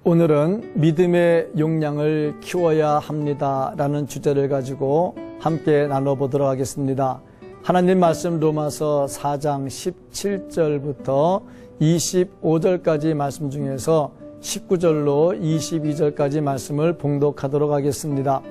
오늘은 믿음의 용량을 키워야 합니다 라는 주제를 가지고 함께 나눠보도록 하겠습니다. 하나님 말씀 로마서 4장 17절부터 25절까지 말씀 중에서 19절로 22절까지 말씀을 봉독하도록 하겠습니다.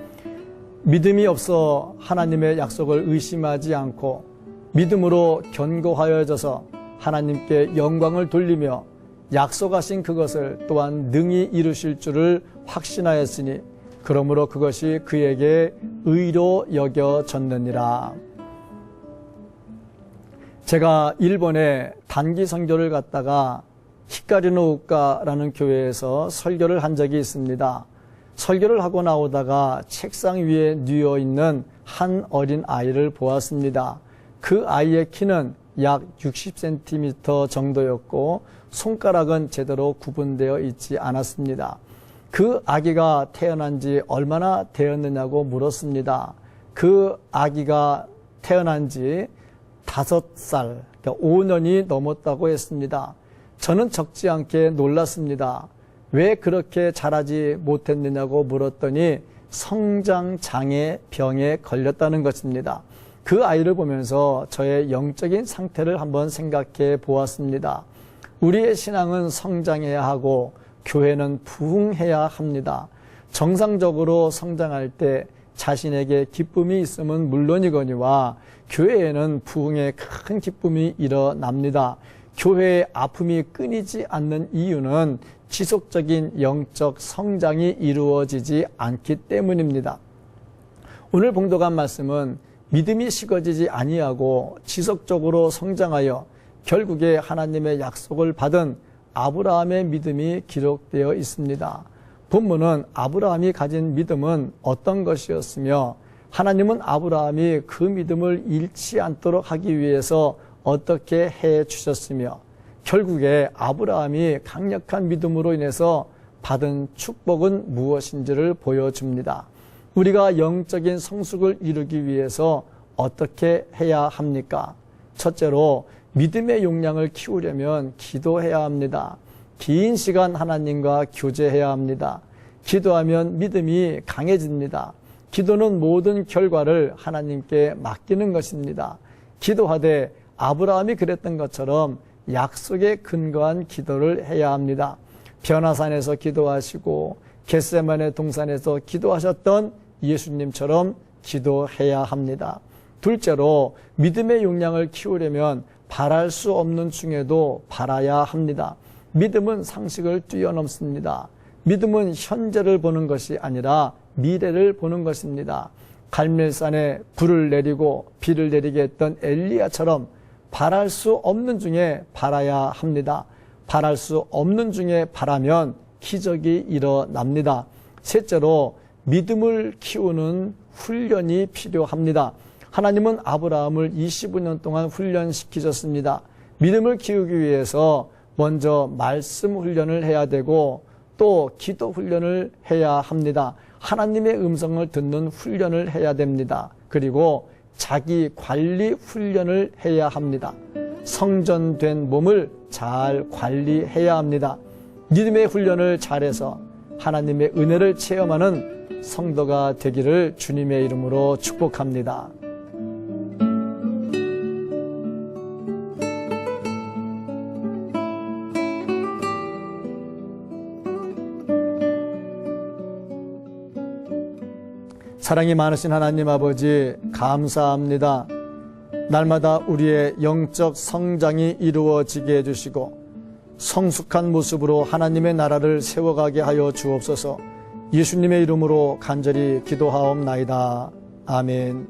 믿음이 없어 하나님의 약속을 의심하지 않고 믿음으로 견고하여져서 하나님께 영광을 돌리며 약속하신 그것을 또한 능히 이루실 줄을 확신하였으니 그러므로 그것이 그에게 의로 여겨졌느니라. 제가 일본에 단기 선교를 갔다가 히카리노우카라는 교회에서 설교를 한 적이 있습니다. 설교를 하고 나오다가 책상 위에 누워있는 한 어린 아이를 보았습니다. 그 아이의 키는 약 60cm 정도였고 손가락은 제대로 구분되어 있지 않았습니다. 그 아기가 태어난 지 얼마나 되었느냐고 물었습니다. 그 아기가 태어난 지 5살, 그러니까 5년이 넘었다고 했습니다. 저는 적지 않게 놀랐습니다. 왜 그렇게 자라지 못했느냐고 물었더니 성장장애 병에 걸렸다는 것입니다. 그 아이를 보면서 저의 영적인 상태를 한번 생각해 보았습니다. 우리의 신앙은 성장해야 하고 교회는 부흥해야 합니다. 정상적으로 성장할 때 자신에게 기쁨이 있으면 물론이거니와 교회에는 부흥의 큰 기쁨이 일어납니다. 교회의 아픔이 끊이지 않는 이유는 지속적인 영적 성장이 이루어지지 않기 때문입니다. 오늘 봉독한 말씀은 믿음이 식어지지 아니하고 지속적으로 성장하여 결국에 하나님의 약속을 받은 아브라함의 믿음이 기록되어 있습니다. 본문은 아브라함이 가진 믿음은 어떤 것이었으며 하나님은 아브라함이 그 믿음을 잃지 않도록 하기 위해서 어떻게 해 주셨으며 결국에 아브라함이 강력한 믿음으로 인해서 받은 축복은 무엇인지를 보여줍니다. 우리가 영적인 성숙을 이루기 위해서 어떻게 해야 합니까? 첫째로 믿음의 용량을 키우려면 기도해야 합니다. 긴 시간 하나님과 교제해야 합니다. 기도하면 믿음이 강해집니다. 기도는 모든 결과를 하나님께 맡기는 것입니다. 기도하되 아브라함이 그랬던 것처럼 약속에 근거한 기도를 해야 합니다. 변화산에서 기도하시고 겟세마네 동산에서 기도하셨던 예수님처럼 기도해야 합니다. 둘째로 믿음의 용량을 키우려면 바랄 수 없는 중에도 바라야 합니다. 믿음은 상식을 뛰어넘습니다. 믿음은 현재를 보는 것이 아니라 미래를 보는 것입니다. 갈멜산에 불을 내리고 비를 내리게 했던 엘리야처럼 바랄 수 없는 중에 바라야 합니다. 바랄 수 없는 중에 바라면 기적이 일어납니다. 셋째로 믿음을 키우는 훈련이 필요합니다. 하나님은 아브라함을 25년 동안 훈련시키셨습니다. 믿음을 키우기 위해서 먼저 말씀 훈련을 해야 되고 또 기도 훈련을 해야 합니다. 하나님의 음성을 듣는 훈련을 해야 됩니다. 그리고 자기 관리 훈련을 해야 합니다. 성전된 몸을 잘 관리해야 합니다. 믿음의 훈련을 잘해서 하나님의 은혜를 체험하는 성도가 되기를 주님의 이름으로 축복합니다. 사랑이 많으신 하나님 아버지 감사합니다. 날마다 우리의 영적 성장이 이루어지게 해주시고 성숙한 모습으로 하나님의 나라를 세워가게 하여 주옵소서. 예수님의 이름으로 간절히 기도하옵나이다. 아멘.